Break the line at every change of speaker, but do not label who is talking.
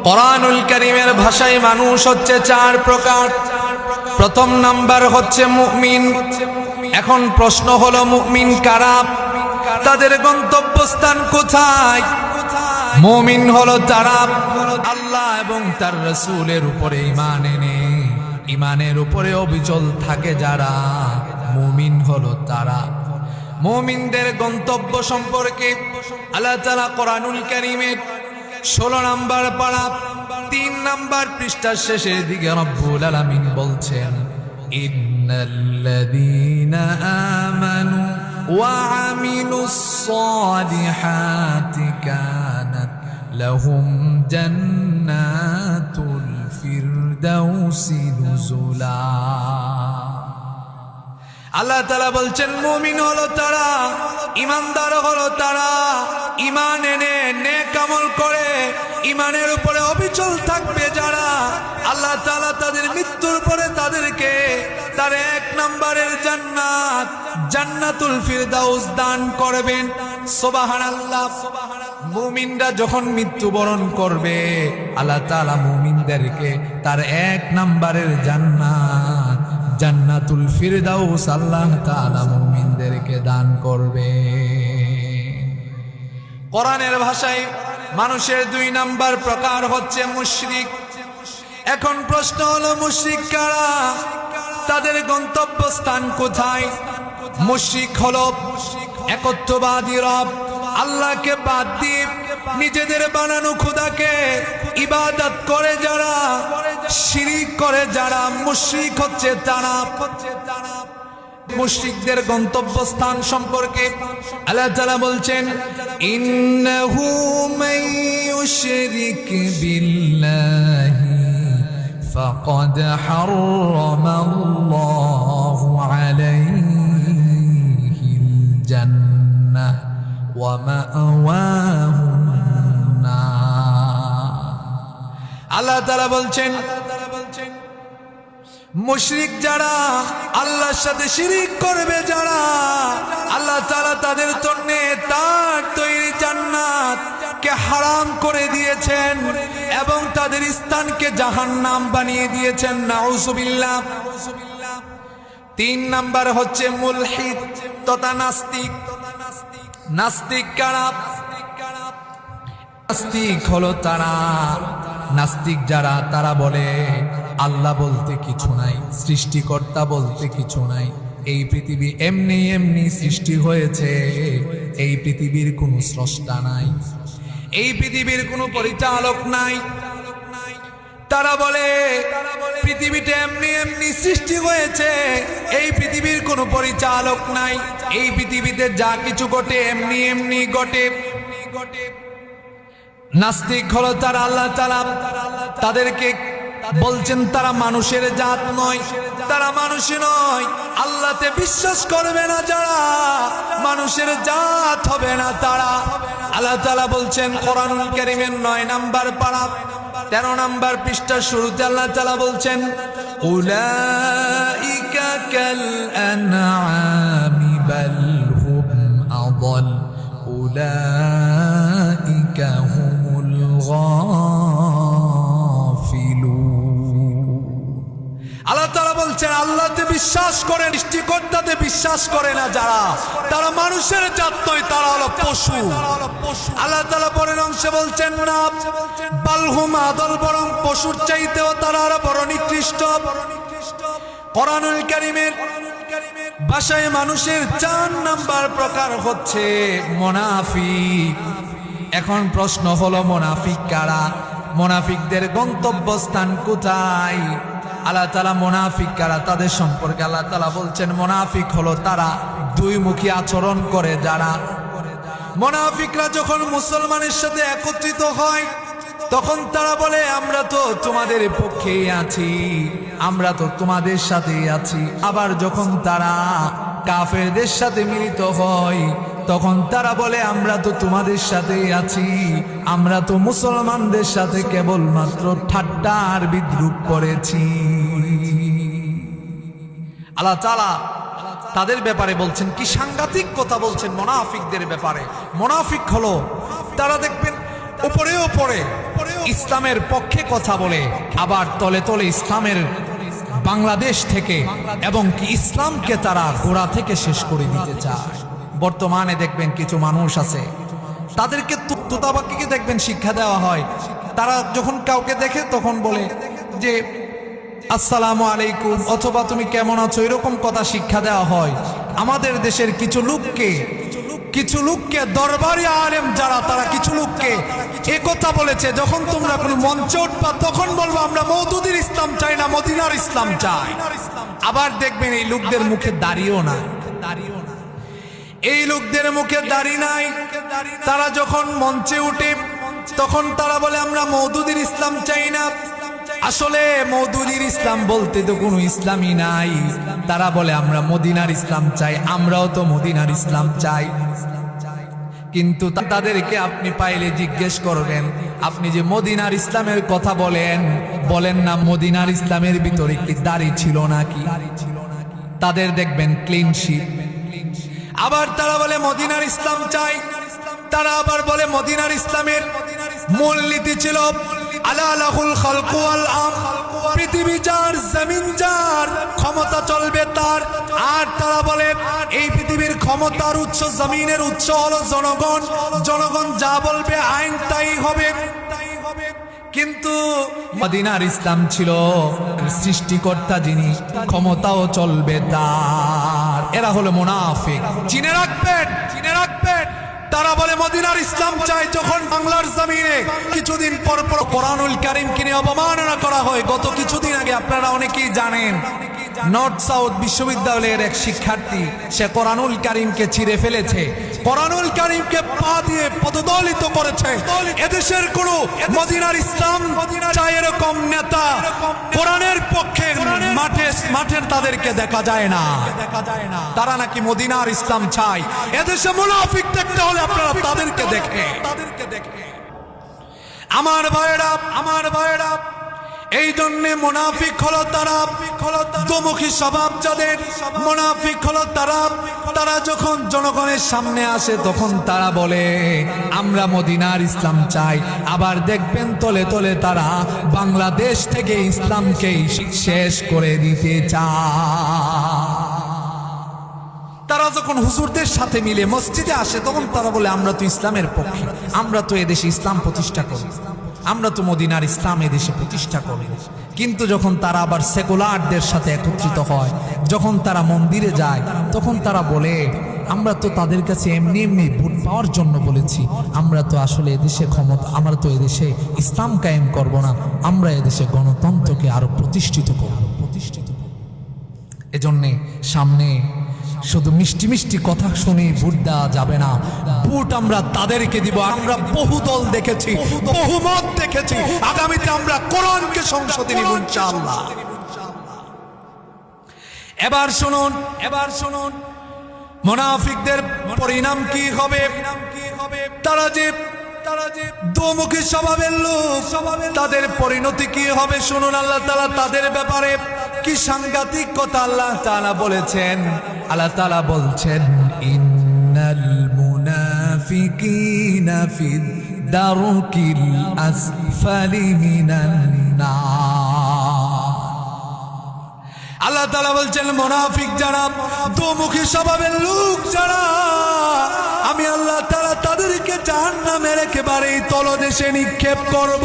কোরআনুল কারীমের ভাষায় মানুষ হচ্ছে চার প্রকার। প্রথম নাম্বার হচ্ছে মুমিন। এখন প্রশ্ন হলো মুমিন কারা, তাদের গন্তব্যস্থান কোথায়? মুমিন হলো তারা আল্লাহ এবং তার রাসূলের উপরে ঈমান এনে ঈমানের উপরে অবিচল থাকে যারা, মুমিন হলো তারা। মুমিনদের গন্তব্য সম্পর্কে আল্লাহ তাআলা কোরআনুল কারীমের 16 নম্বর পারা 3 নম্বর পৃষ্ঠার শেষের দিকে রব্বুল আলামিন বলছেন, ইন্নাল্লাযীনা আমানু ওয়া আমিলুস সালিহাতি কানাত লাহুম জান্নাতুল ফিরদাউসি নুজুলা। আল্লাহ তাআলা বলছেন মুমিন হলো তারা, ঈমানদার হলো তারা, ঈমান এনে নেক আমল করে ঈমানের উপরে অবিচল থাকবে যারা, আল্লাহ তাআলা তাদের মৃত্যুর পরে তাদেরকে তার 1 নম্বরের জান্নাত জান্নাতুল ফিরদাউস দান করবেন। সুবহানাল্লাহ। মুমিনরা যখন মৃত্যুবরণ করবে আল্লাহ তাআলা মুমিনদেরকে তার 1 নম্বরের জান্নাত জান্নাতুল ফিরদাউস আল্লাহ তাআলা মুমিনদেরকে দান করবে। কোরআনের ভাষায় মানুষের 2 নম্বর প্রকার হচ্ছে মুশরিক। এখন প্রশ্ন হলো মুশরিক কারা, তাদের গন্তব্যস্থান কোথায়? মুশরিক হলো একত্ববাদী রব আল্লাহকে বাদ দিয়ে নিজেদের বানানো খোদাকে ইবাদত করে যারা, শিরিক করে যারা, মুশরিক হচ্ছে তারা। মুশরিকদের গন্তব্যস্থান সম্পর্কে আল্লাহ তাআলা বলছেন, ইন্নাহু মাইয়ুশরিক বিল্লাহি ফাকাদ হারামাল্লাহু আলাইহিল জান্নাহ ওয়া মাআওয়াহুন নার। আল্লাহ তাআলা বলছেন মুশরিক যারা, আল্লাহর সাথে শিরিক করবে যারা, আল্লাহ তাআলা তাদের জন্য তার তৈরি জান্নাত কে হারাম করে দিয়েছেন এবং তাদের স্থানকে জাহান্নাম বানিয়ে দিয়েছেন। নাউযুবিল্লাহ। 3 নাম্বার হচ্ছে মুলহিদ তথা নাস্তিক। নাস্তিক কারা? নাস্তিক হলো তারা, নাস্তিক যারা, তারা বলে আল্লাহ বলতে কিছু নাই, সৃষ্টিকর্তা বলতে কিছু নাই, এই পৃথিবী এমনি এমনি সৃষ্টি হয়েছে, এই পৃথিবীর কোনো স্রষ্টা নাই, এই পৃথিবীর কোনো পরিচালক নাই। তারা বলে পৃথিবীটা এমনি এমনি সৃষ্টি হয়েছে, এই পৃথিবীর কোনো পরিচালক নাই, এই পৃথিবীতে যা কিছু ঘটে এমনি এমনি ঘটে। নাস্তিক হলো তারা, আল্লাহ তাআলা তাদেরকে বলছেন তারা মানুষের জাত নয়, তারা মানুষ নয়, আল্লাহতে বিশ্বাস করবে না যারা, মানুষের জাত হবে না তারা। আল্লাহ তাআলা বলছেন কোরআনুল কারীমের 9 নম্বর পারা 13 নম্বর পৃষ্ঠার শুরুতে আল্লাহ তাআলা বলছেন, উলাইকা কাল আনআমি বাল হুম আযাল উলাইকা হুমুল গাফিলুন। আল্লাহ তাআলা বলছেন আল্লাহতে বিশ্বাস করে, সৃষ্টিকর্তাতে বিশ্বাস করে না যারা, তারা মানুষের জাত নয়, তারা হলো পশু। আল্লাহ তাআলা পরের অংশে বলছেন না বাল হুম আযাল, বরং পশুর চাইতেও তারা আরো বড় নিকৃষ্ট। কোরআনুল কারীমের ভাষায় মানুষের 4 নাম্বার প্রকার হচ্ছে মুনাফিক। এখন প্রশ্ন হলো মুনাফিক কারা, মুনাফিকদের গন্তব্যস্থান কোথায়? আল্লাহ তাআলা মুনাফিক কারা তাদের সম্পর্কে আল্লাহ তাআলা বলছেন মুনাফিক হলো তারা 2মুখী আচরণ করে যারা। মুনাফিকরা যখন মুসলমানের সাথে একত্রিত হয় তখন তারা বলে আমরা তো তোমাদের পক্ষেই আছি, আমরা তো তোমাদের সাথেই আছি। আবার যখন তারা কাফেরদের সাথে মিলিত হয় তখন তারা বলে আমরা তো তোমাদের সাথেই আছি, আমরা তো মুসলমানদের সাথে কেবলমাত্র ঠাট্টা আর বিদ্রূপ করেছি। আল্লাহ তাআলা তাদের ব্যাপারে বলছেন কি সাংঘাতিক কথা বলছেন মুনাফিকদের ব্যাপারে। মুনাফিক হলো তারা দেখবেন উপরে উপরে ইসলামের পক্ষে কথা বলে, আবার তলে তলে ইসলামের বাংলাদেশ থেকে এবং কি ইসলামকে তারা গোড়া থেকে শেষ করে দিতে চায়। বর্তমানে দেখবেন কিছু মানুষ আছে, তাদেরকে তোতাবাকিকে দেখবেন শিক্ষা দেওয়া হয়। তারা যখন কাউকে দেখে তখন বলে যে আসসালামু আলাইকুম অথবা তুমি কেমন আছো, এরকম কথা শিক্ষা দেওয়া হয়। আমাদের দেশের কিছু লোককে দরবারি আলেম যারা, তারা কিছু লোককে এ কথা বলেছে, যখন তোমরা কোনো মঞ্চে উঠবা তখন বলবো আমরা মওদুদির ইসলাম চাই না, মদিনার ইসলাম চাই। আবার দেখবেন এই লোকদের মুখে দাড়িও না, এই লোকদের মুখে দাড়ি নাই। তারা যখন মঞ্চে উঠে তখন তারা বলে আমরা মওদুদির ইসলাম চাই না। আসলে মওদুদির ইসলাম বলতে তো কোনো ইসলামই নাই। তারা বলে আমরা মদিনার ইসলাম চাই, আমরাও তো মদিনার ইসলাম চাই। কিন্তু তাদেরকে আপনি পাইলে জিজ্ঞেস করবেন, আপনি যে মদিনার ইসলামের কথা বলেন না মদিনার ইসলামের ভিতরে কি দাড়ি ছিল নাকি? তাদের দেখবেন ক্লিন শিট। আবার তারা বলে মদিনার ইসলাম চাই। তারা আবার বলে মদিনার ইসলামের মূল নীতি ছিল আলা লাহুল খালকু ওয়াল আমর, পৃথিবী যার, জমিন যার, ক্ষমতা চলবে তার। আর তারা বলে এই পৃথিবীর ক্ষমতার উৎস, জমিনের উৎস হলো জনগণ, জনগণ যা বলবে আইন তাই হবে। কিন্তু মদিনার ইসলাম ছিল সৃষ্টিকর্তা যিনি, ক্ষমতাও চলবে তার। এরা হলো মুনাফিক, চিনে রাখবেন। তারা বলে মদিনার ইসলাম চাই, যখন বাংলার জমিনে কিছুদিন পর পর কোরআনুল কারীমকে নিয়ে অবমাননা করা হয়। গত কিছুদিন আগে আপনারা অনেকেই জানেন, নর্থ সাউথ বিশ্ববিদ্যালয়ের এক শিক্ষার্থী সে কোরআনুল কারীমকে ছিঁড়ে ফেলেছে, কোরআনুল কারীমকে পা দিয়ে পদদলিত করেছে। এদেশের কোন মদিনার ইসলাম চাই এরকম নেতা কোরআনের পক্ষে মাঠে তাদেরকে দেখা যায় না। তারা নাকি মদিনার ইসলাম চাই। এদেশে মুনাফিক দেখতে হলে আপনারা তাদেরকে দেখে। আমার ভাইয়েরা, এই জন্যে মুনাফিক হলো তারা, দুমুখী স্বভাব যাদের। মুনাফিক হলো তারা যখন জনগণের সামনে আসে তখন তারা বলে আমরা মদিনার ইসলাম চাই। আবার দেখবেন তলে তলে তারা বাংলাদেশ থেকে ইসলামকে শেষ করে দিতে চায়। তারা যখন হুজুরদের সাথে মিলে মসজিদে আসে তখন তারা বলে আমরা তো ইসলামের পক্ষে, আমরা তো এদেশে ইসলাম প্রতিষ্ঠা করি, আমরা তো মদিনার ইসলাম এদেশে প্রতিষ্ঠা করি। কিন্তু যখন তারা আবার সেকুলারদের সাথে একত্রিত হয়, যখন তারা মন্দিরে যায় তখন তারা বলে আমরা তো তাদের কাছে এমনি ভোট পাওয়ার জন্য বলেছি, আমরা তো আসলে এদেশে ক্ষমতা, আমরা তো এদেশে ইসলাম কায়েম করব না, আমরা এদেশে গণতন্ত্রকে আরো প্রতিষ্ঠিত করব। এজন্যে সামনে শুধু মিষ্টি মিষ্টি কথা শুনে ভোট দেওয়া যাবে না। ভোট আমরা তাদেরকে দিব। আমরা বহু দল দেখেছি, বহু মত দেখেছি। আগামীতে আমরা কোরআনকে সংসদে নিব ইনশাআল্লাহ। এবার শুনুন মুনাফিকদের পরিণাম কি হবে। তারা যে দুমুখী স্বভাবের লোক, তাদের পরিণতি কি হবে শুনুন। আল্লাহ তাআলা তাদের ব্যাপারে কি সাংঘাতিক কথা আল্লাহ তাআলা বলেছেন। আল্লাহ তাআলা বলছেন ইন্নাল মুনাফিকিনা ফিদ দারকিল আসফালি মিনান নার। আল্লাহ তাআলা বলছেন মুনাফিক যারা, দুমুখী স্বভাবের লোক যারা, আমি আল্লাহ তাআলা তাদেরকে জাহান্নামের একেবারেই তলদেশে নিক্ষেপ করব।